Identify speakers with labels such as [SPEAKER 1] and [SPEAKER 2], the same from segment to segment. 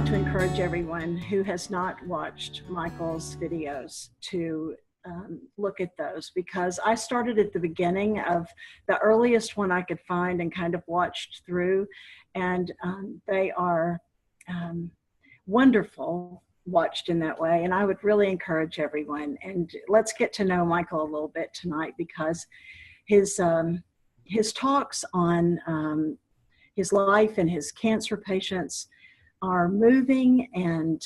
[SPEAKER 1] want to encourage everyone who has not watched Michael's videos to look at those, because I started at the beginning of the earliest one I could find and kind of watched through, and they are wonderful watched in that way. And I would really encourage everyone, and let's get to know Michael a little bit tonight, because his talks on his life and his cancer patients are moving, and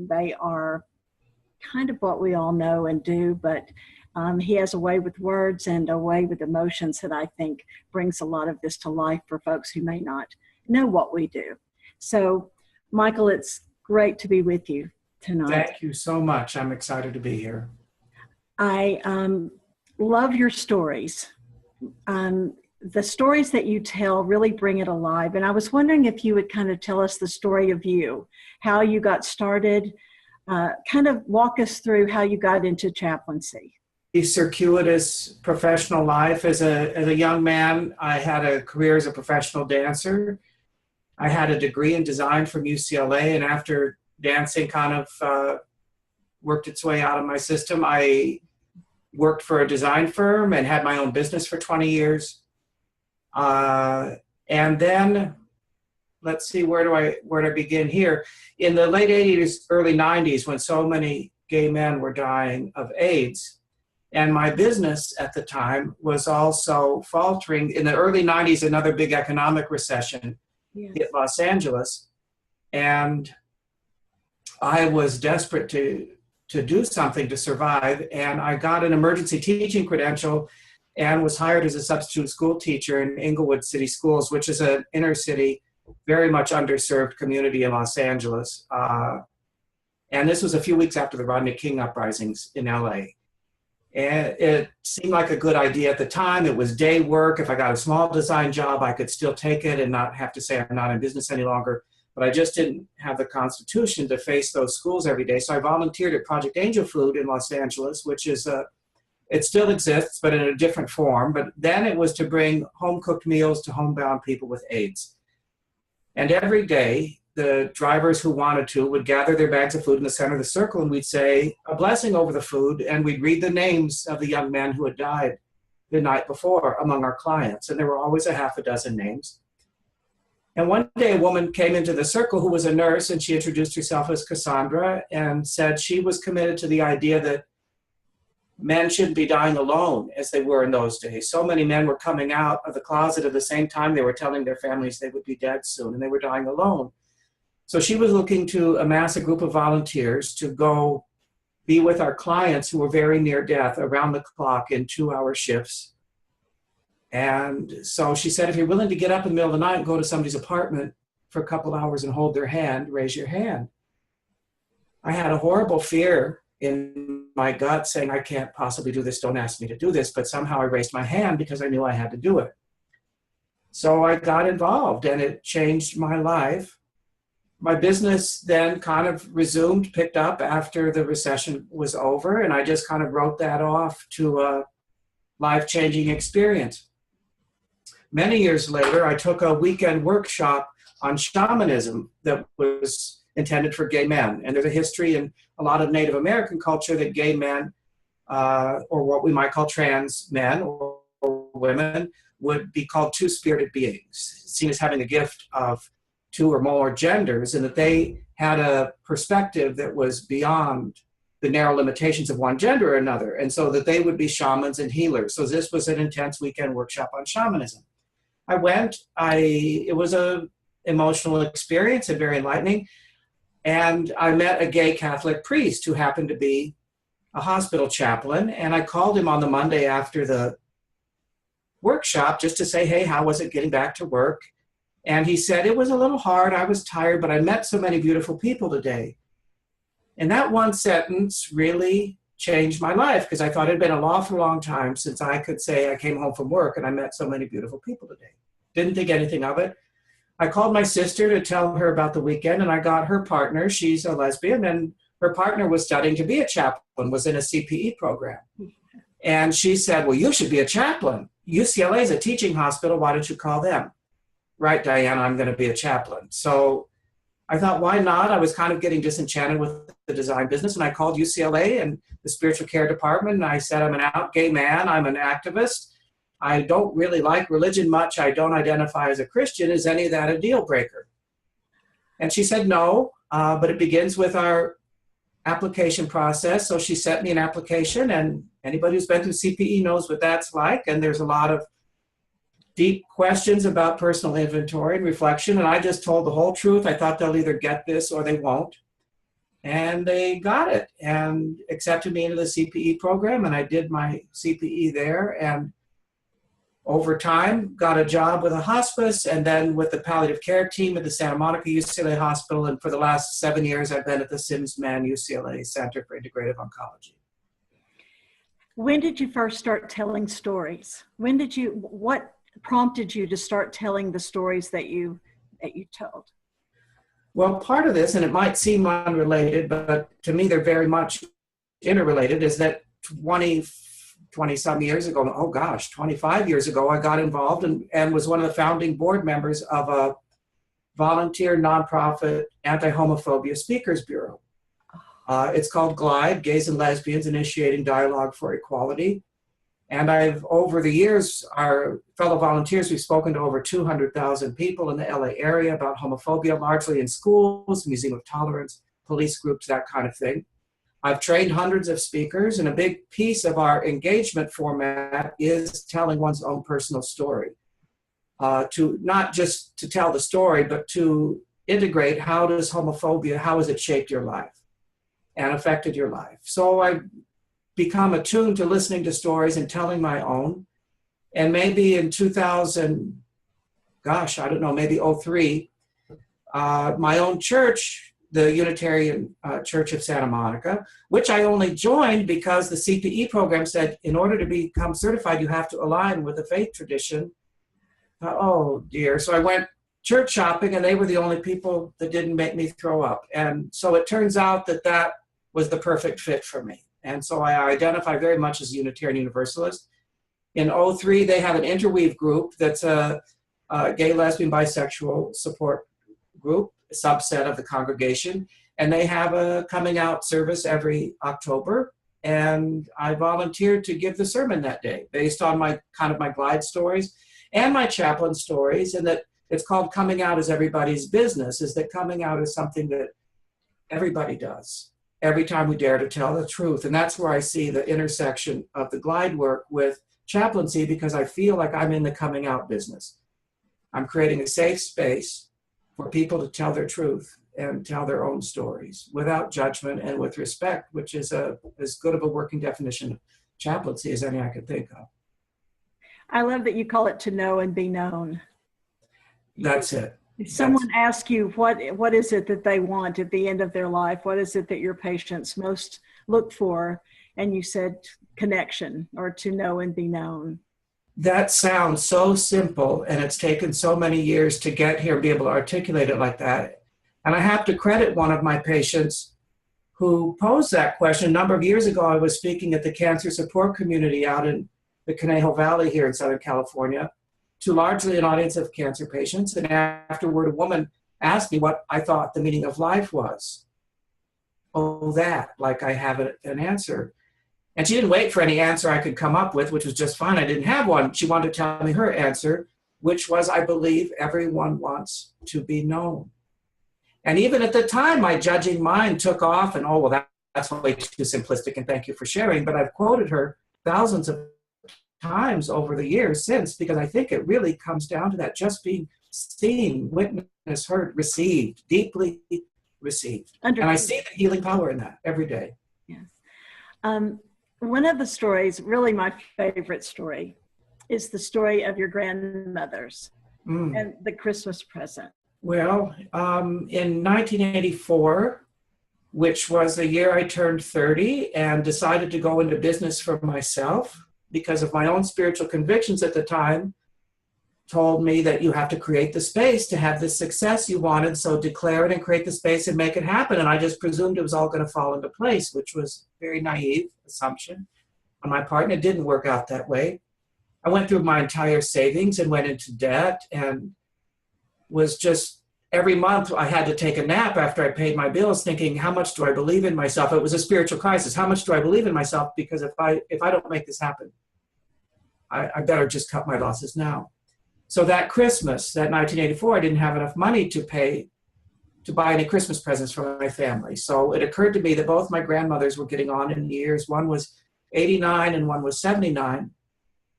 [SPEAKER 1] they are kind of what we all know and do, but he has a way with words and a way with emotions that I think brings a lot of this to life for folks who may not know what we do. So, Michael, it's great to be with you tonight.
[SPEAKER 2] Thank you so much. I'm excited to be here.
[SPEAKER 1] I love your stories. The stories that you tell really bring it alive. And I was wondering if you would kind of tell us the story of you, how you got started, kind of walk us through how you got into chaplaincy.
[SPEAKER 2] A circuitous professional life. As a young man, I had a career as a professional dancer. I had a degree in design from UCLA, and after dancing kind of worked its way out of my system, I worked for a design firm and had my own business for 20 years. And then, let's see, where do I begin here? In the late 80s, early 90s, when so many gay men were dying of AIDS, and my business at the time was also faltering. In the early 90s, another big economic recession hit Los Angeles, and I was desperate to do something to survive, and I got an emergency teaching credential and was hired as a substitute school teacher in Inglewood City Schools, which is an inner city, very much underserved community in Los Angeles. And this was a few weeks after the Rodney King uprisings in LA. And it seemed like a good idea at the time. It was day work. If I got a small design job, I could still take it and not have to say I'm not in business any longer. But I just didn't have the constitution to face those schools every day. So I volunteered at Project Angel Food in Los Angeles, which is it still exists, but in a different form. But then it was to bring home-cooked meals to homebound people with AIDS. And every day, the drivers who wanted to would gather their bags of food in the center of the circle, and we'd say a blessing over the food, and we'd read the names of the young men who had died the night before among our clients. And there were always a half a dozen names. And one day, a woman came into the circle who was a nurse, and she introduced herself as Cassandra and said she was committed to the idea that men shouldn't be dying alone as they were in those days. So many men were coming out of the closet at the same time they were telling their families they would be dead soon, and they were dying alone. So she was looking to amass a group of volunteers to go be with our clients who were very near death around the clock in 2-hour shifts. And so she said, if you're willing to get up in the middle of the night and go to somebody's apartment for a couple hours and hold their hand, raise your hand. I had a horrible fear in my gut saying, I can't possibly do this, don't ask me to do this, but somehow I raised my hand because I knew I had to do it. So I got involved, and it changed my life. My business then kind of resumed, picked up after the recession was over, and I just kind of wrote that off to a life-changing experience. Many years later, I took a weekend workshop on shamanism that was intended for gay men. And there's a history in a lot of Native American culture that gay men, or what we might call trans men or women, would be called two-spirited beings, seen as having the gift of two or more genders, and that they had a perspective that was beyond the narrow limitations of one gender or another, and so that they would be shamans and healers. So this was an intense weekend workshop on shamanism. I went, it was an emotional experience and very enlightening, and I met a gay Catholic priest who happened to be a hospital chaplain, and I called him on the Monday after the workshop just to say, hey, how was it getting back to work? And he said, it was a little hard, I was tired, but I met so many beautiful people today. And that one sentence really changed my life, because I thought it had been an awful long time since I could say I came home from work and I met so many beautiful people today. Didn't think anything of it. I called my sister to tell her about the weekend, and I got her partner. She's a lesbian, and her partner was studying to be a chaplain, was in a CPE program. And she said, well, you should be a chaplain. UCLA is a teaching hospital. Why don't you call them? Right, Diana, I'm going to be a chaplain. So I thought, why not? I was kind of getting disenchanted with the design business, and I called UCLA and the spiritual care department, and I said, I'm an out gay man, I'm an activist, I don't really like religion much, I don't identify as a Christian, is any of that a deal breaker? And she said, no, but it begins with our application process. So she sent me an application, and anybody who's been through CPE knows what that's like, and there's a lot of deep questions about personal inventory and reflection, and I just told the whole truth. I thought they'll either get this or they won't. And they got it and accepted me into the CPE program, and I did my CPE there, and over time got a job with a hospice and then with the palliative care team at the Santa Monica UCLA Hospital, and for the last 7 years I've been at the Simsman UCLA Center for Integrative Oncology.
[SPEAKER 1] When did you first start telling stories? What prompted you to start telling the stories that you told?
[SPEAKER 2] Well, part of this, and it might seem unrelated, but to me they're very much interrelated, is that 20 some years ago, oh gosh, 25 years ago, I got involved and was one of the founding board members of a volunteer nonprofit anti-homophobia speakers bureau. It's called GLIDE, Gays and Lesbians Initiating Dialogue for Equality. And over the years, our fellow volunteers, we've spoken to over 200,000 people in the LA area about homophobia, largely in schools, Museum of Tolerance, police groups, that kind of thing. I've trained hundreds of speakers, and a big piece of our engagement format is telling one's own personal story. To not just to tell the story, but to integrate how has it shaped your life and affected your life. So I've become attuned to listening to stories and telling my own. And maybe in 2000, gosh, I don't know, maybe 03, my own church, the Unitarian Church of Santa Monica, which I only joined because the CPE program said, in order to become certified, you have to align with the faith tradition. Oh dear. So I went church shopping, and they were the only people that didn't make me throw up. And so it turns out that that was the perfect fit for me. And so I identify very much as a Unitarian Universalist. In 03, they have an interweave group that's a gay, lesbian, bisexual support group, a subset of the congregation. And they have a coming out service every October. And I volunteered to give the sermon that day based on my glide stories and my chaplain stories. And that it's called Coming Out is Everybody's Business, is that coming out is something that everybody does every time we dare to tell the truth. And that's where I see the intersection of the glide work with chaplaincy, because I feel like I'm in the coming out business. I'm creating a safe space for people to tell their truth and tell their own stories without judgment and with respect, which is as good of a working definition of chaplaincy as any I could think of.
[SPEAKER 1] I love that you call it to know and be known.
[SPEAKER 2] That's it.
[SPEAKER 1] If someone asks you what is it that they want at the end of their life, what is it that your patients most look for, and you said connection or to know and be known.
[SPEAKER 2] That sounds so simple, and it's taken so many years to get here and be able to articulate it like that. And I have to credit one of my patients who posed that question. A number of years ago, I was speaking at the cancer support community out in the Conejo Valley here in Southern California to largely an audience of cancer patients. And afterward, a woman asked me what I thought the meaning of life was. Oh, that, like I have an answer. And she didn't wait for any answer I could come up with, which was just fine. I didn't have one. She wanted to tell me her answer, which was, I believe everyone wants to be known. And even at the time, my judging mind took off and, oh, well, that's way too simplistic, and thank you for sharing. But I've quoted her thousands of times over the years since, because I think it really comes down to that, just being seen, witnessed, heard, received, deeply received. And I see the healing power in that every day.
[SPEAKER 1] Yes. One of the stories, really my favorite story, is the story of your grandmothers and the Christmas present.
[SPEAKER 2] Well, in 1984, which was the year I turned 30 and decided to go into business for myself because of my own spiritual convictions at the time, told me that you have to create the space to have the success you wanted, so declare it and create the space and make it happen. And I just presumed it was all going to fall into place, which was a very naive assumption on my part, and it didn't work out that way. I went through my entire savings and went into debt and was just every month I had to take a nap after I paid my bills, thinking, how much do I believe in myself? It was a spiritual crisis. How much do I believe in myself? Because if I don't make this happen, I better just cut my losses now. So that Christmas, that 1984, I didn't have enough money to buy any Christmas presents for my family. So it occurred to me that both my grandmothers were getting on in years. One was 89 and one was 79,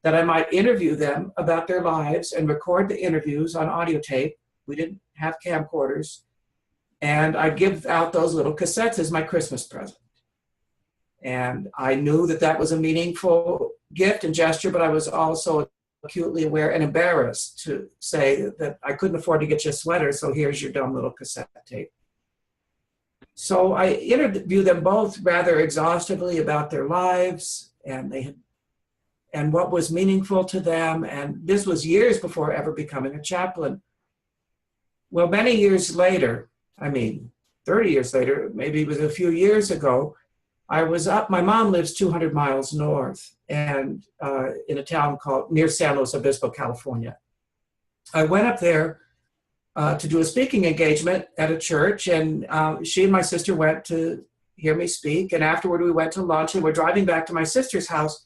[SPEAKER 2] that I might interview them about their lives and record the interviews on audio tape. We didn't have camcorders. And I'd give out those little cassettes as my Christmas present. And I knew that that was a meaningful gift and gesture, but I was also acutely aware and embarrassed to say that I couldn't afford to get you a sweater, so here's your dumb little cassette tape. So I interviewed them both rather exhaustively about their lives and what was meaningful to them. And this was years before ever becoming a chaplain. Well, many years later, 30 years later, maybe it was a few years ago, I was up, my mom lives 200 miles north and in a town called near San Luis Obispo, California. I went up there to do a speaking engagement at a church, and she and my sister went to hear me speak. And afterward we went to lunch, and we're driving back to my sister's house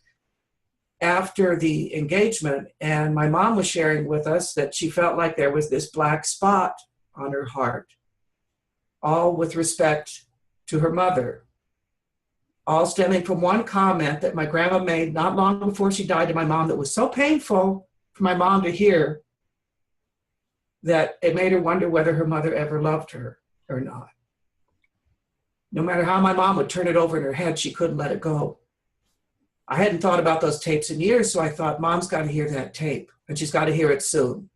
[SPEAKER 2] after the engagement. And my mom was sharing with us that she felt like there was this black spot on her heart, all with respect to her mother, all stemming from one comment that my grandma made not long before she died to my mom that was so painful for my mom to hear that it made her wonder whether her mother ever loved her or not. No matter how my mom would turn it over in her head, she couldn't let it go. I hadn't thought about those tapes in years, so I thought, Mom's got to hear that tape, and she's got to hear it soon.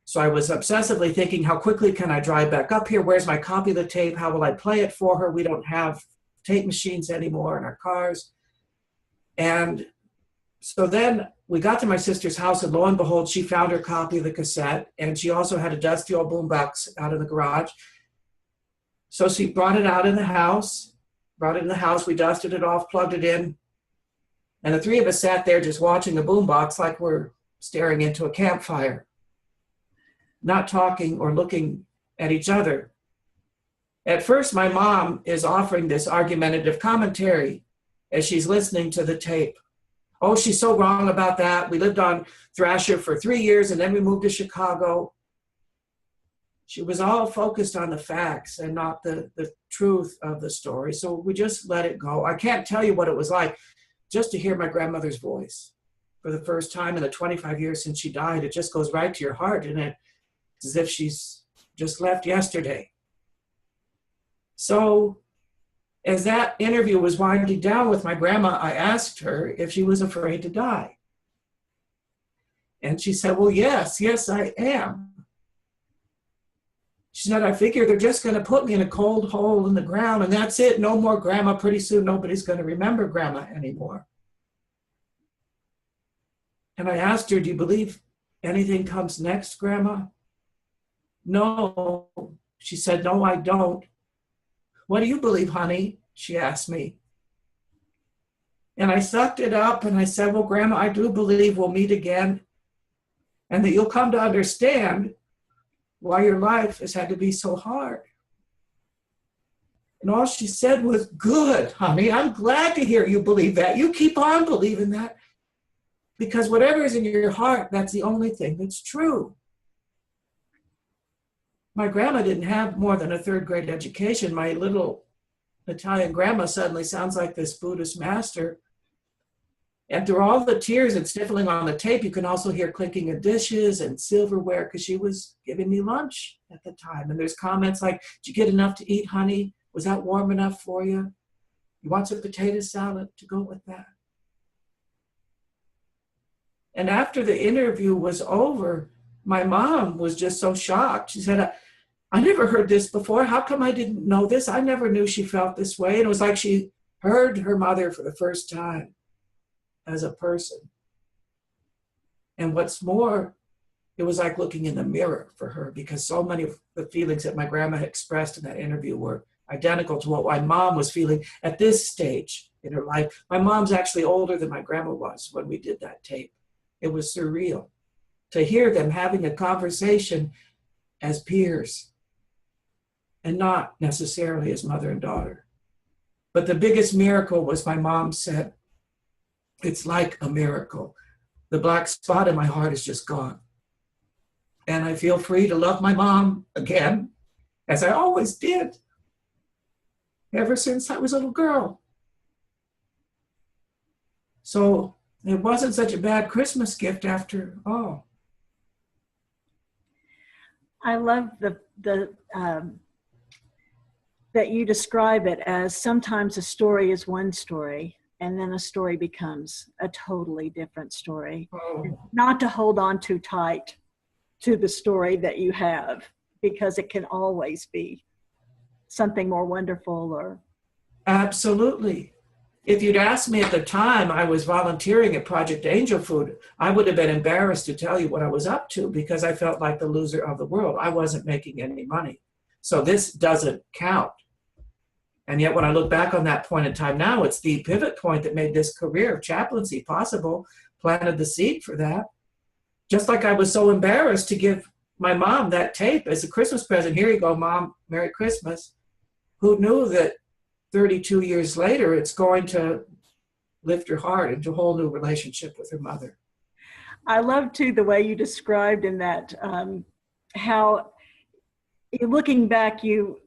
[SPEAKER 2] So I was obsessively thinking, how quickly can I drive back up here? Where's my copy of the tape? How will I play it for her? We don't have tape machines anymore in our cars. And so then we got to my sister's house, and lo and behold, she found her copy of the cassette, and she also had a dusty old boombox out in the garage. So she brought it in the house, we dusted it off, plugged it in, and the three of us sat there just watching the boombox like we're staring into a campfire, not talking or looking at each other. At first, my mom is offering this argumentative commentary as she's listening to the tape. Oh, she's so wrong about that. We lived on Thrasher for 3 years, and then we moved to Chicago. She was all focused on the facts and not the truth of the story. So we just let it go. I can't tell you what it was like just to hear my grandmother's voice for the first time in the 25 years since she died. It just goes right to your heart, and it's as if she's just left yesterday. So as that interview was winding down with my grandma, I asked her if she was afraid to die. And she said, well, yes, I am. She said, I figure they're just going to put me in a cold hole in the ground, and that's it. No more grandma. Pretty soon, nobody's going to remember grandma anymore. And I asked her, do you believe anything comes next, Grandma? No. She said, no, I don't. What do you believe, honey? She asked me. And I sucked it up and I said, well, Grandma, I do believe we'll meet again and that you'll come to understand why your life has had to be so hard. And all she said was, good, honey. I'm glad to hear you believe that. You keep on believing that, because whatever is in your heart, that's the only thing that's true. My grandma didn't have more than a third grade education. My little Italian grandma suddenly sounds like this Buddhist master. And through all the tears and sniffling on the tape, you can also hear clinking of dishes and silverware, because she was giving me lunch at the time. And there's comments like, did you get enough to eat, honey? Was that warm enough for you? You want some potato salad to go with that? And after the interview was over, my mom was just so shocked. She said, I never heard this before. How come I didn't know this? I never knew she felt this way. And it was like she heard her mother for the first time as a person. And what's more, it was like looking in the mirror for her, because so many of the feelings that my grandma had expressed in that interview were identical to what my mom was feeling at this stage in her life. My mom's actually older than my grandma was when we did that tape. It was surreal to hear them having a conversation as peers and not necessarily as mother and daughter. But the biggest miracle was my mom said, it's like a miracle. The black spot in my heart is just gone. And I feel free to love my mom again, as I always did, ever since I was a little girl. So it wasn't such a bad Christmas gift after all.
[SPEAKER 1] I love that you describe it as sometimes a story is one story and then a story becomes a totally different story.
[SPEAKER 2] Oh.
[SPEAKER 1] Not to hold on too tight to the story that you have, because it can always be something more wonderful or.
[SPEAKER 2] Absolutely. If you'd asked me at the time I was volunteering at Project Angel Food, I would have been embarrassed to tell you what I was up to because I felt like the loser of the world. I wasn't making any money. So this doesn't count. And yet when I look back on that point in time now, it's the pivot point that made this career of chaplaincy possible, planted the seed for that. Just like I was so embarrassed to give my mom that tape as a Christmas present. Here you go, Mom, Merry Christmas. Who knew that 32 years later, it's going to lift her heart into a whole new relationship with her mother.
[SPEAKER 1] I love too the way you described in that how looking back, you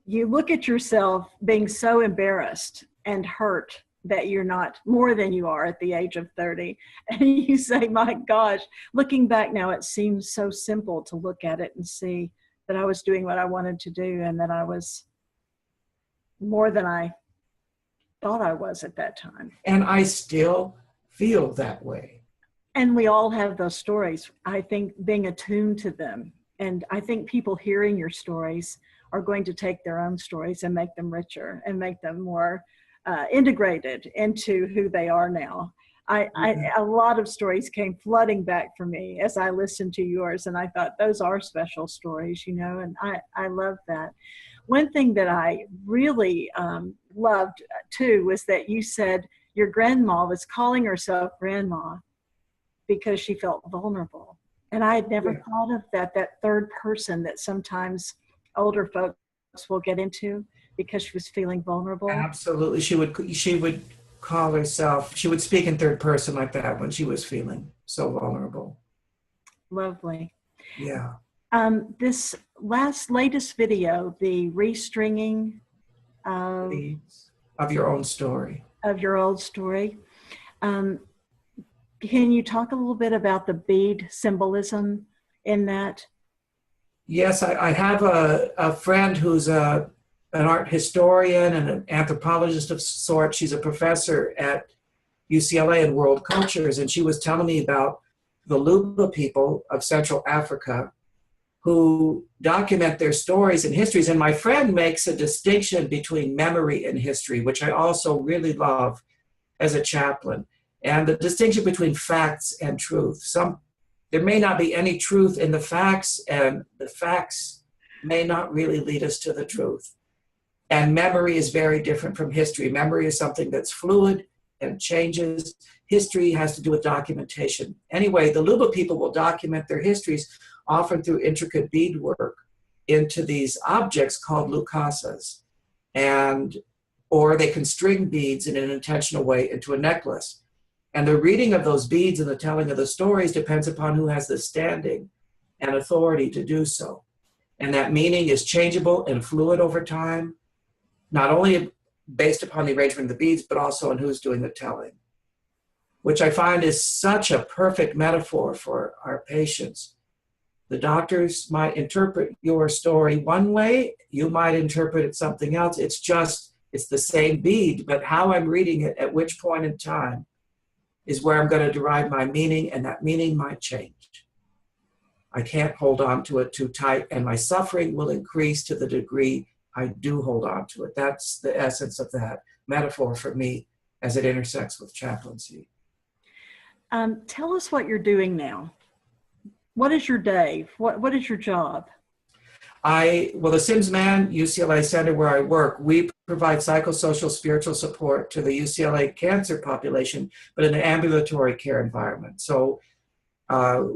[SPEAKER 1] look at yourself being so embarrassed and hurt that you're not more than you are at the age of 30. And you say, my gosh, looking back now, it seems so simple to look at it and see that I was doing what I wanted to do and that I was more than I thought I was at that time.
[SPEAKER 2] And I still feel that way.
[SPEAKER 1] And we all have those stories. I think being attuned to them, and I think people hearing your stories are going to take their own stories and make them richer and make them more integrated into who they are now. A lot of stories came flooding back for me as I listened to yours, and I thought those are special stories, you know, and I love that. One thing that I really loved too was that you said your grandma was calling herself grandma because she felt vulnerable. And I had never thought of that third person that sometimes older folks will get into because she was feeling vulnerable.
[SPEAKER 2] Absolutely. She would call herself, she would speak in third person like that when she was feeling so vulnerable.
[SPEAKER 1] Lovely.
[SPEAKER 2] Yeah.
[SPEAKER 1] This latest video, the restringing
[SPEAKER 2] of your own story.
[SPEAKER 1] Of your old story. Can you talk a little bit about the bead symbolism in that?
[SPEAKER 2] Yes, I have a friend who's an art historian and an anthropologist of sorts. She's a professor at UCLA in world cultures, and she was telling me about the Luba people of Central Africa who document their stories and histories. And my friend makes a distinction between memory and history, which I also really love as a chaplain, and the distinction between facts and truth. There may not be any truth in the facts, and the facts may not really lead us to the truth. And memory is very different from history. Memory is something that's fluid and changes. History has to do with documentation. Anyway, the Luba people will document their histories often through intricate beadwork into these objects called lukasas. Or they can string beads in an intentional way into a necklace. And the reading of those beads and the telling of the stories depends upon who has the standing and authority to do so. And that meaning is changeable and fluid over time, not only based upon the arrangement of the beads, but also on who's doing the telling, which I find is such a perfect metaphor for our patients. The doctors might interpret your story one way, you might interpret it something else. It's the same bead, but how I'm reading it at which point in time is where I'm going to derive my meaning, and that meaning might change. I can't hold on to it too tight, and my suffering will increase to the degree I do hold on to it. That's the essence of that metaphor for me as it intersects with chaplaincy.
[SPEAKER 1] Tell us what you're doing now. What is your day? What is your job?
[SPEAKER 2] The Sims Man UCLA Center where I work, we provide psychosocial spiritual support to the UCLA cancer population, but in an ambulatory care environment. So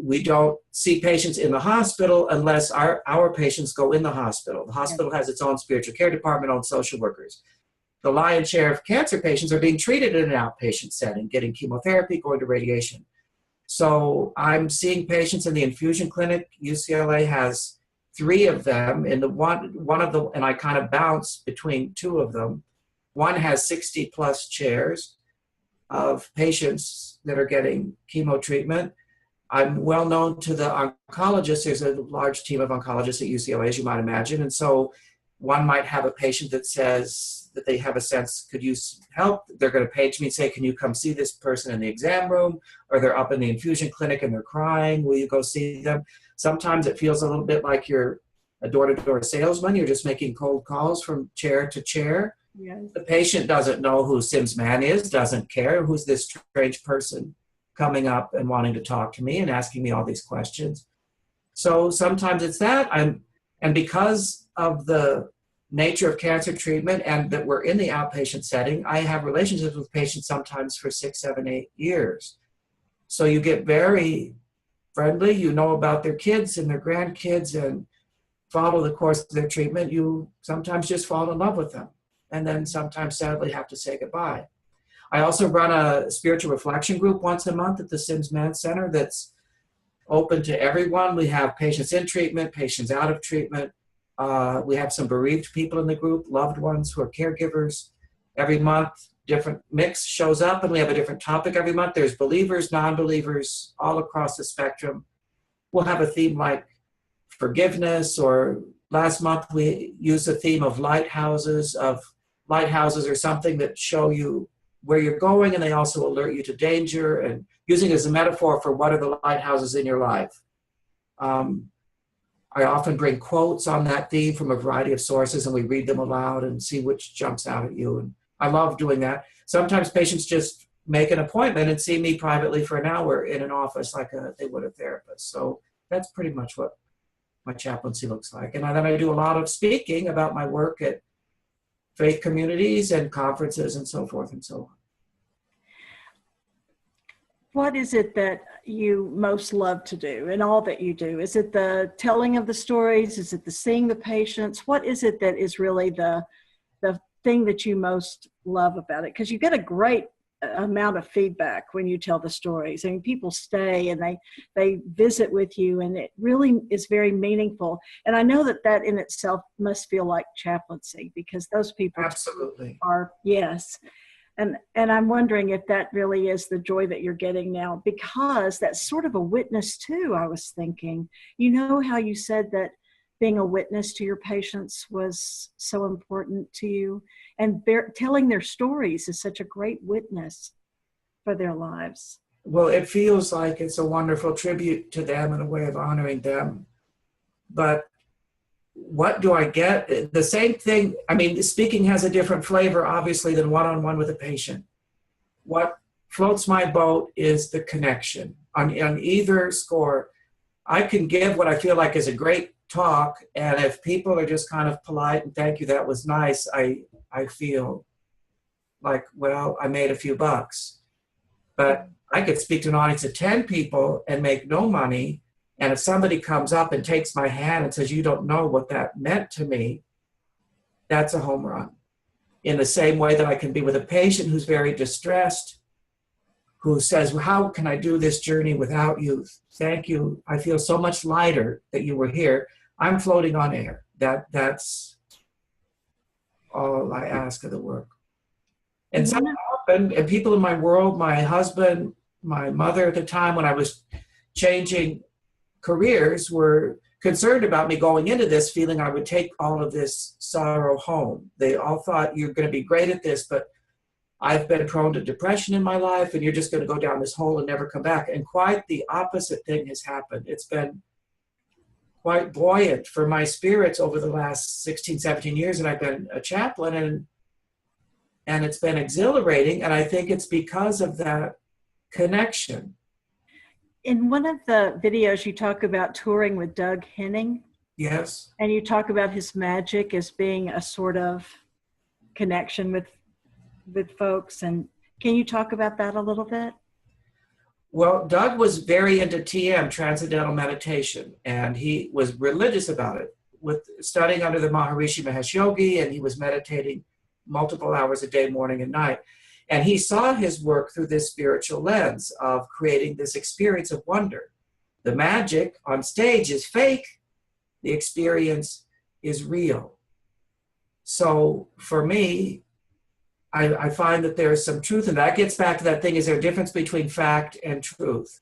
[SPEAKER 2] We don't see patients in the hospital unless our patients go in the hospital. The hospital has its own spiritual care department, own social workers. The lion's share of cancer patients are being treated in an outpatient setting, getting chemotherapy, going to radiation. So I'm seeing patients in the infusion clinic. UCLA has 3 of them. In the one of the, and I kind of bounce between 2 of them. One has 60 plus chairs of patients that are getting chemo treatment. I'm well known to the oncologists. There's a large team of oncologists at UCLA, as you might imagine. And so one might have a patient that says that they have a sense, could use help? They're going to page me and say, can you come see this person in the exam room? Or they're up in the infusion clinic and they're crying. Will you go see them? Sometimes it feels a little bit like you're a door-to-door salesman. You're just making cold calls from chair to chair. Yes. The patient doesn't know who Sims Man is, doesn't care. Who's this strange person coming up and wanting to talk to me and asking me all these questions? So sometimes it's that. And because of the nature of cancer treatment and that we're in the outpatient setting, I have relationships with patients sometimes for 6, 7, 8 years. So you get very friendly, you know about their kids and their grandkids and follow the course of their treatment. You sometimes just fall in love with them and then sometimes sadly have to say goodbye. I also run a spiritual reflection group once a month at the Sims Man Center that's open to everyone. We have patients in treatment, patients out of treatment. We have some bereaved people in the group, loved ones who are caregivers. Every month, different mix shows up and we have a different topic every month. There's believers, non-believers, all across the spectrum. We'll have a theme like forgiveness, or last month we used the theme of lighthouses are something that show you where you're going and they also alert you to danger, and using it as a metaphor for what are the lighthouses in your life. I often bring quotes on that theme from a variety of sources and we read them aloud and see which jumps out at you. And I love doing that. Sometimes patients just make an appointment and see me privately for an hour in an office like they would a therapist. So that's pretty much what my chaplaincy looks like. And then I do a lot of speaking about my work at faith communities and conferences and so forth and so on.
[SPEAKER 1] What is it that you most love to do in all that you do? Is it the telling of the stories? Is it the seeing the patients? What is it that is really the thing that you most love about it? Because you get a great amount of feedback when you tell the stories. I mean, people stay and they visit with you, and it really is very meaningful. And I know that in itself must feel like chaplaincy, because those people
[SPEAKER 2] absolutely
[SPEAKER 1] are, yes. And I'm wondering if that really is the joy that you're getting now, because that's sort of a witness too. I was thinking, you know how you said that being a witness to your patients was so important to you, and telling their stories is such a great witness for their lives.
[SPEAKER 2] Well, it feels like it's a wonderful tribute to them and a way of honoring them. But what do I get? The same thing. I mean, speaking has a different flavor, obviously, than one-on-one with a patient. What floats my boat is the connection. On either score, I can give what I feel like is a great talk, and if people are just kind of polite and thank you, that was nice, I feel like, well, I made a few bucks. But I could speak to an audience of 10 people and make no money. And if somebody comes up and takes my hand and says, you don't know what that meant to me, that's a home run. In the same way that I can be with a patient who's very distressed, who says, well, how can I do this journey without you? Thank you. I feel so much lighter that you were here. I'm floating on air. That's all I ask of the work. And something happened, and people in my world, my husband, my mother at the time when I was changing careers, were concerned about me going into this, feeling I would take all of this sorrow home. They all thought, you're going to be great at this, but I've been prone to depression in my life, and you're just going to go down this hole and never come back. And quite the opposite thing has happened. It's been quite buoyant for my spirits over the last 16, 17 years that I've been a chaplain, and it's been exhilarating, and I think it's because of that connection.
[SPEAKER 1] In one of the videos, you talk about touring with Doug Henning.
[SPEAKER 2] Yes.
[SPEAKER 1] And you talk about his magic as being a sort of connection with folks. And can you talk about that a little bit?
[SPEAKER 2] Well, Doug was very into TM, Transcendental Meditation, and he was religious about it, with studying under the Maharishi Mahesh Yogi, and he was meditating multiple hours a day, morning and night. And he saw his work through this spiritual lens of creating this experience of wonder. The magic on stage is fake, the experience is real. So for me, I find that there is some truth, and that gets back to that thing, is there a difference between fact and truth?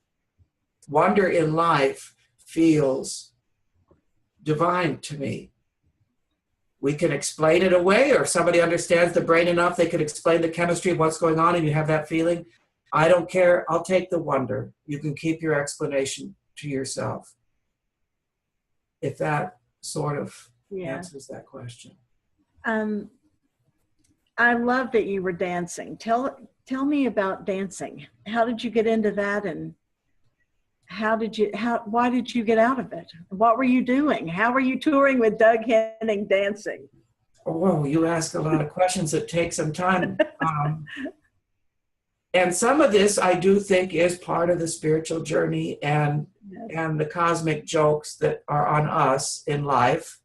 [SPEAKER 2] Wonder in life feels divine to me. We can explain it away, or if somebody understands the brain enough, they could explain the chemistry of what's going on and you have that feeling. I don't care, I'll take the wonder. You can keep your explanation to yourself. If that sort of answers that question.
[SPEAKER 1] I love that you were dancing. Tell me about dancing. How did you get into that, and why did you get out of it? What were you doing? How were you touring with Doug Henning dancing?
[SPEAKER 2] Oh, you ask a lot of questions that take some time. And some of this I do think is part of the spiritual journey and the cosmic jokes that are on us in life.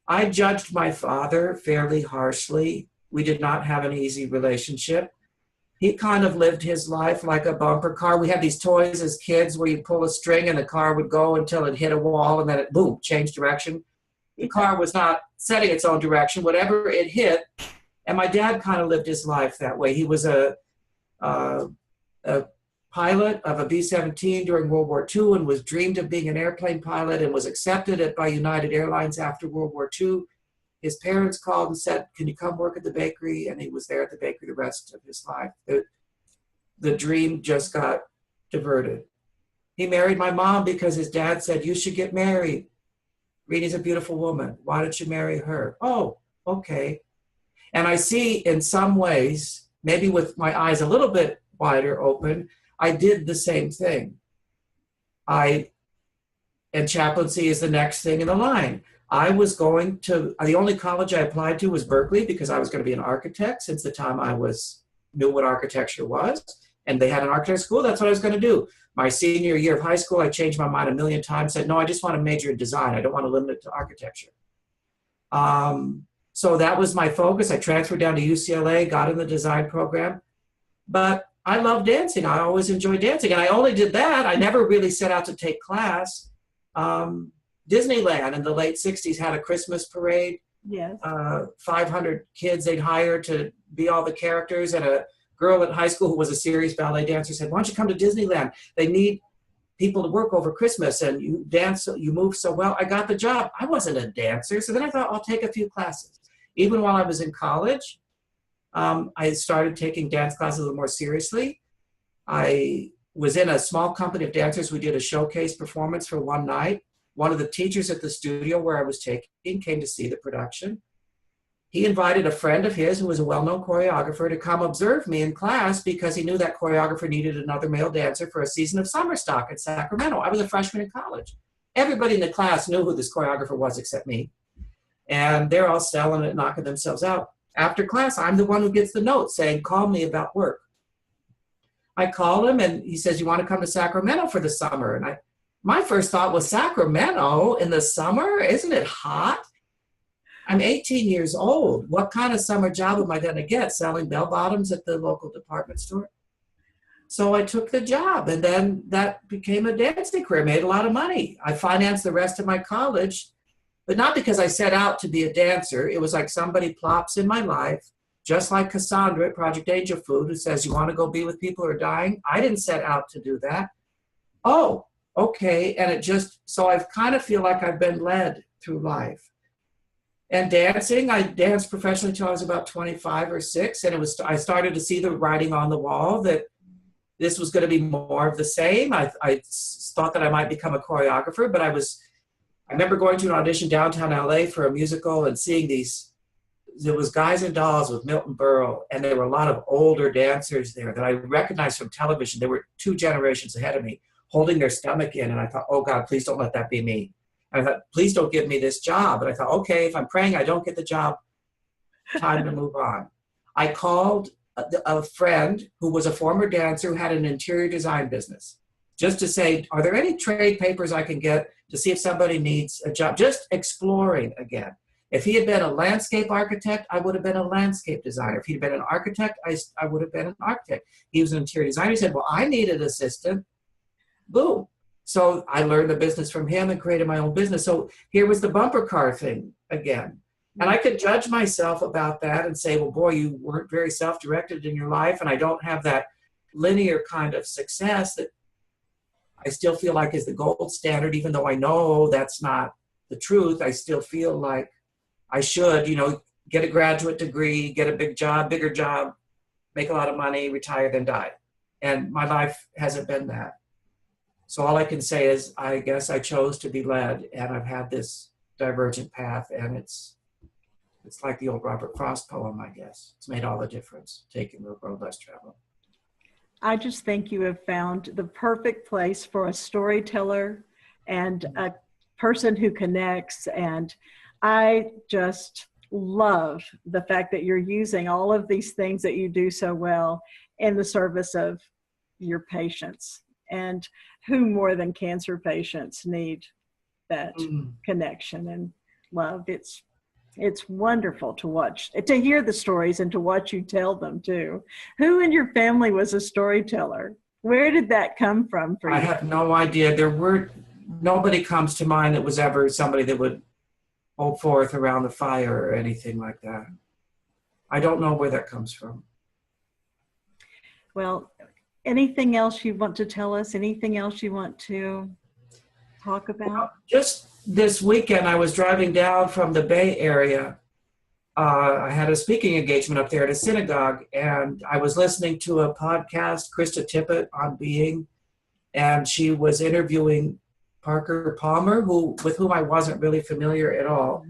[SPEAKER 2] I judged my father fairly harshly. We did not have an easy relationship. He kind of lived his life like a bumper car. We had these toys as kids where you pull a string and the car would go until it hit a wall and then it, boom, changed direction. The car was not setting its own direction, whatever it hit. And my dad kind of lived his life that way. He was a pilot of a B-17 during World War II and was dreamed of being an airplane pilot and was accepted by United Airlines after World War II. His parents called and said, can you come work at the bakery? And he was there at the bakery the rest of his life. The dream just got diverted. He married my mom because his dad said, you should get married. Rita's a beautiful woman. Why don't you marry her? Oh, okay. And I see in some ways, maybe with my eyes a little bit wider open, I did the same thing. And chaplaincy is the next thing in the line. I was going to, the only college I applied to was Berkeley because I was going to be an architect since the time I knew what architecture was. And they had an architecture school, that's what I was going to do. My senior year of high school, I changed my mind a million times, said, no, I just want to major in design. I don't want to limit it to architecture. So that was my focus. I transferred down to UCLA, got in the design program. But I love dancing. I always enjoyed dancing. And I only did that. I never really set out to take class. Disneyland in the late 60s had a Christmas parade.
[SPEAKER 1] Yes.
[SPEAKER 2] 500 kids they'd hire to be all the characters. And a girl at high school who was a serious ballet dancer said, why don't you come to Disneyland? They need people to work over Christmas and you dance, you move so well. I got the job. I wasn't a dancer. So then I thought I'll take a few classes. Even while I was in college, I started taking dance classes a little more seriously. I was in a small company of dancers. We did a showcase performance for one night. One of the teachers at the studio where I was taking came to see the production. He invited a friend of his who was a well-known choreographer to come observe me in class because he knew that choreographer needed another male dancer for a season of summer stock at Sacramento. I was a freshman in college. Everybody in the class knew who this choreographer was except me. And they're all selling it, knocking themselves out. After class, I'm the one who gets the note saying, call me about work. I call him and he says, you want to come to Sacramento for the summer? And my first thought was, Sacramento in the summer? Isn't it hot? I'm 18 years old. What kind of summer job am I going to get? Selling bell bottoms at the local department store? So I took the job, and then that became a dancing career, made a lot of money. I financed the rest of my college, but not because I set out to be a dancer. It was like somebody plops in my life, just like Cassandra at Project Angel Food, who says, you want to go be with people who are dying? I didn't set out to do that. Oh, okay. And so I kind of feel like I've been led through life. And dancing, I danced professionally until I was about 25 or 6. And I started to see the writing on the wall that this was going to be more of the same. I thought that I might become a choreographer, but I remember going to an audition downtown LA for a musical and seeing there was Guys and Dolls with Milton Berle, and there were a lot of older dancers there that I recognized from television. There were 2 generations ahead of me holding their stomach in, and I thought, oh God, please don't let that be me. And I thought, please don't give me this job. And I thought, okay, if I'm praying I don't get the job, time to move on. I called a friend who was a former dancer who had an interior design business, just to say, are there any trade papers I can get to see if somebody needs a job? Just exploring again. If he had been a landscape architect, I would have been a landscape designer. If he'd been an architect, I would have been an architect. He was an interior designer. He said, well, I need an assistant. Boom. So I learned the business from him and created my own business. So here was the bumper car thing again. And I could judge myself about that and say, well, boy, you weren't very self-directed in your life, and I don't have that linear kind of success that I still feel like is the gold standard, even though I know that's not the truth. I still feel like I should, get a graduate degree, get a bigger job, make a lot of money, retire, then die. And my life hasn't been that. So all I can say is, I guess I chose to be led, and I've had this divergent path, and it's like the old Robert Frost poem, I guess. It's made all the difference, taking the road less traveled.
[SPEAKER 1] I just think you have found the perfect place for a storyteller and a person who connects. And I just love the fact that you're using all of these things that you do so well in the service of your patients. And who more than cancer patients need that connection and love? It's wonderful to watch, to hear the stories and to watch you tell them too. Who in your family was a storyteller? Where did that come from for you?
[SPEAKER 2] I have no idea. Nobody comes to mind that was ever somebody that would hold forth around the fire or anything like that. I don't know where that comes from.
[SPEAKER 1] Well, anything else you want to tell us? Anything else you want to talk about?
[SPEAKER 2] Well, just this weekend, I was driving down from the Bay Area. I had a speaking engagement up there at a synagogue, and I was listening to a podcast, Krista Tippett on Being, and she was interviewing Parker Palmer, with whom I wasn't really familiar at all.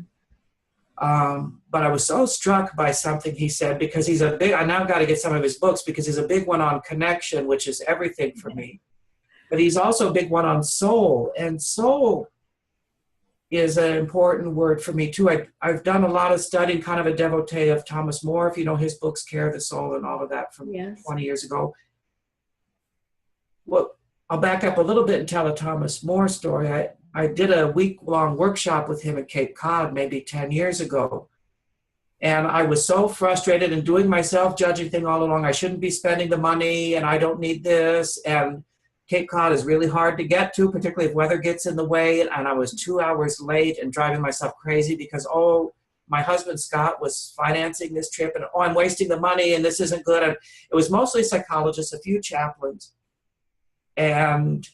[SPEAKER 2] But I was so struck by something he said, because I now got to get some of his books, because he's a big one on connection, which is everything for me. But he's also a big one on soul, and soul is an important word for me too. I've done a lot of studying, kind of a devotee of Thomas More, if you know his books, Care of the Soul and all of that from 20 years ago. Well, I'll back up a little bit and tell a Thomas More story. I did a week-long workshop with him at Cape Cod maybe 10 years ago. And I was so frustrated and doing my self-judging thing all along. I shouldn't be spending the money, and I don't need this. And Cape Cod is really hard to get to, particularly if weather gets in the way. And I was 2 hours late and driving myself crazy because, my husband Scott was financing this trip, and I'm wasting the money, and this isn't good. And it was mostly psychologists, a few chaplains. And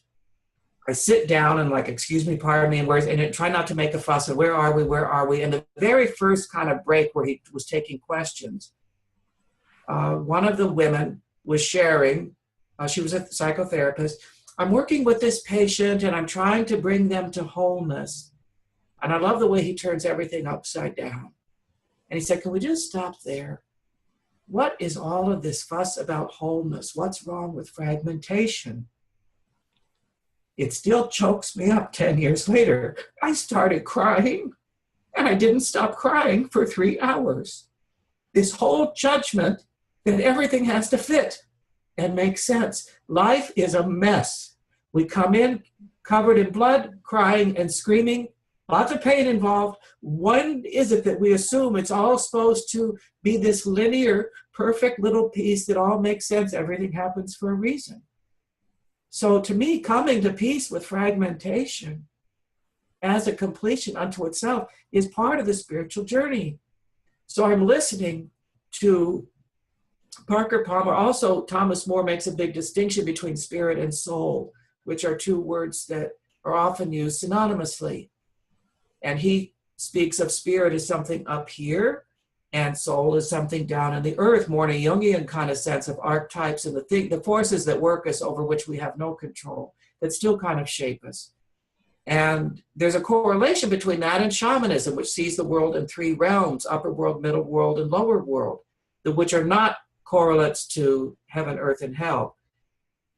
[SPEAKER 2] I sit down and excuse me, pardon me, and try not to make a fuss of where are we? And the very first kind of break where he was taking questions, one of the women was sharing, she was a psychotherapist, I'm working with this patient and I'm trying to bring them to wholeness. And I love the way he turns everything upside down. And he said, can we just stop there? What is all of this fuss about wholeness? What's wrong with fragmentation? It still chokes me up 10 years later. I started crying, and I didn't stop crying for 3 hours. This whole judgment that everything has to fit and make sense. Life is a mess. We come in covered in blood, crying and screaming, lots of pain involved. When is it that we assume it's all supposed to be this linear, perfect little piece that all makes sense? Everything happens for a reason. So to me, coming to peace with fragmentation as a completion unto itself is part of the spiritual journey. So I'm listening to Parker Palmer. Also, Thomas More makes a big distinction between spirit and soul, which are two words that are often used synonymously. And he speaks of spirit as something up here, and soul is something down in the earth, more in a Jungian kind of sense of archetypes and the forces that work us over which we have no control, that still kind of shape us. And there's a correlation between that and shamanism, which sees the world in three realms, upper world, middle world, and lower world, which are not correlates to heaven, earth, and hell.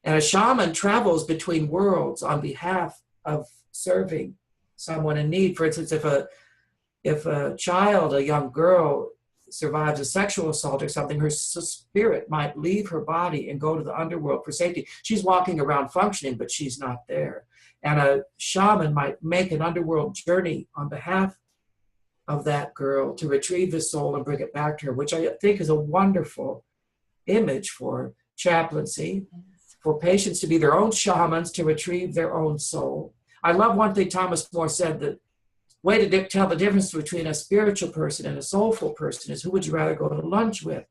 [SPEAKER 2] And a shaman travels between worlds on behalf of serving someone in need. For instance, if a child, a young girl, survives a sexual assault or something, her spirit might leave her body and go to the underworld for safety. She's walking around functioning, but she's not there. And a shaman might make an underworld journey on behalf of that girl to retrieve the soul and bring it back to her, which I think is a wonderful image for chaplaincy, for patients to be their own shamans to retrieve their own soul. I love one thing Thomas More said, that way to tell the difference between a spiritual person and a soulful person is, who would you rather go to lunch with?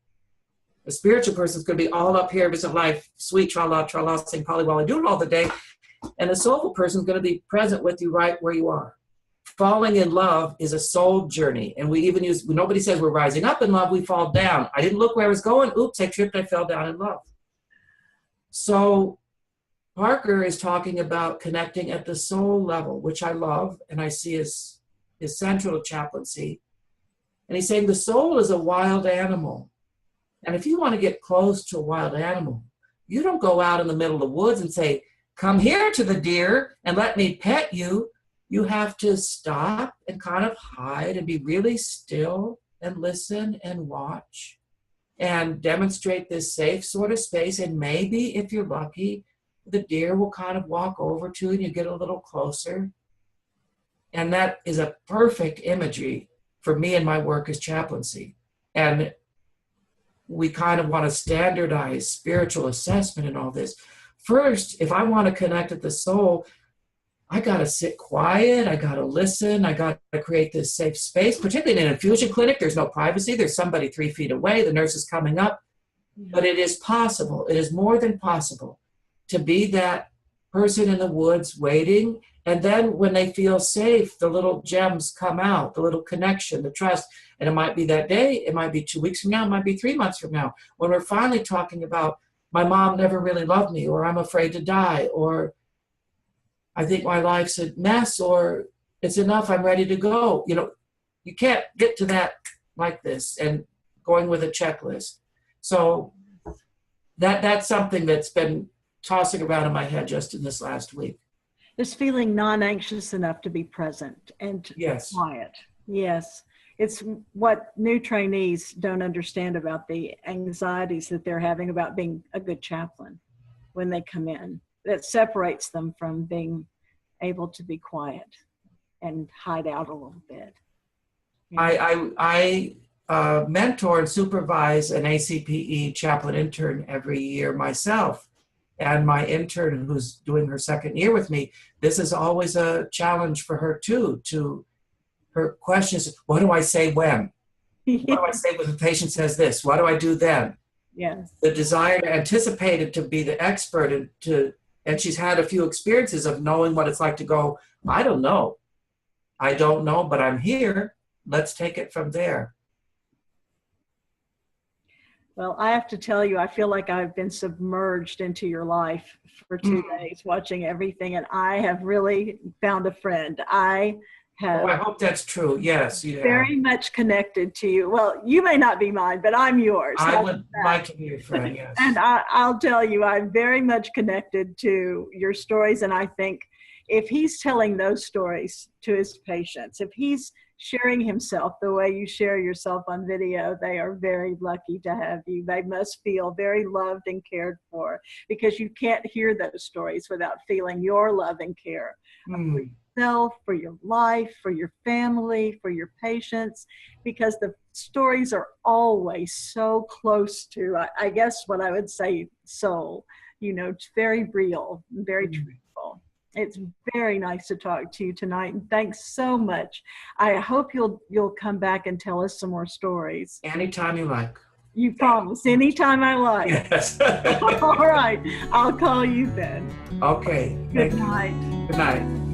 [SPEAKER 2] A spiritual person is going to be all up here, isn't life, sweet, tra-la, tra-la, sing polly-wally, do it all the day. And a soulful person is going to be present with you right where you are. Falling in love is a soul journey. And we even use, nobody says we're rising up in love, we fall down. I didn't look where I was going. Oops, I tripped, I fell down in love. So Parker is talking about connecting at the soul level, which I love and I see as central to chaplaincy. And he's saying the soul is a wild animal. And if you want to get close to a wild animal, you don't go out in the middle of the woods and say, come here to the deer and let me pet you. You have to stop and kind of hide and be really still and listen and watch and demonstrate this safe sort of space. And maybe if you're lucky, the deer will kind of walk over to you and you get a little closer. And that is a perfect imagery for me and my work as chaplaincy. And we kind of want to standardize spiritual assessment and all this. First, if I want to connect with the soul, I got to sit quiet. I got to listen. I got to create this safe space, particularly in an infusion clinic. There's no privacy. There's somebody 3 feet away. The nurse is coming up. But it is possible. It is more than possible to be that person in the woods waiting. And then when they feel safe, the little gems come out, the little connection, the trust. And it might be that day. It might be 2 weeks from now. It might be 3 months from now. When we're finally talking about, my mom never really loved me, or I'm afraid to die, or I think my life's a mess, or it's enough, I'm ready to go. You know, you can't get to that like this and going with a checklist. So that's something that's been tossing around in my head just in this last week.
[SPEAKER 1] Just feeling non-anxious enough to be present and quiet. Yes. It's what new trainees don't understand about the anxieties that they're having about being a good chaplain when they come in. That separates them from being able to be quiet and hide out a little bit. Yeah.
[SPEAKER 2] I mentor and supervise an ACPE chaplain intern every year myself. And my intern, who's doing her 2nd year with me, this is always a challenge for her too. Her question is, what do I say when? What do I say when the patient says this? What do I do then?
[SPEAKER 1] Yes.
[SPEAKER 2] The desire to anticipate it, to be the expert, and she's had a few experiences of knowing what it's like to go, I don't know, but I'm here. Let's take it from there.
[SPEAKER 1] Well, I have to tell you, I feel like I've been submerged into your life for 2 days, watching everything, and I have really found a friend. I
[SPEAKER 2] hope that's true. Yes, you
[SPEAKER 1] very much connected to you. Well, you may not be mine, but I'm yours.
[SPEAKER 2] I would like to be your friend, yes.
[SPEAKER 1] And I'll tell you, I'm very much connected to your stories, and I think if he's telling those stories to his patients, if he's sharing himself the way you share yourself on video, they are very lucky to have you. They must feel very loved and cared for, because you can't hear those stories without feeling your love and care for yourself, for your life, for your family, for your patients, because the stories are always so close to, I guess what I would say, soul. You know, it's very real, very truthful. It's very nice to talk to you tonight, and thanks so much. I hope you'll come back and tell us some more stories.
[SPEAKER 2] Anytime you like.
[SPEAKER 1] You promise, anytime I like.
[SPEAKER 2] Yes.
[SPEAKER 1] All right, I'll call you then.
[SPEAKER 2] Okay.
[SPEAKER 1] Good night.
[SPEAKER 2] Good night.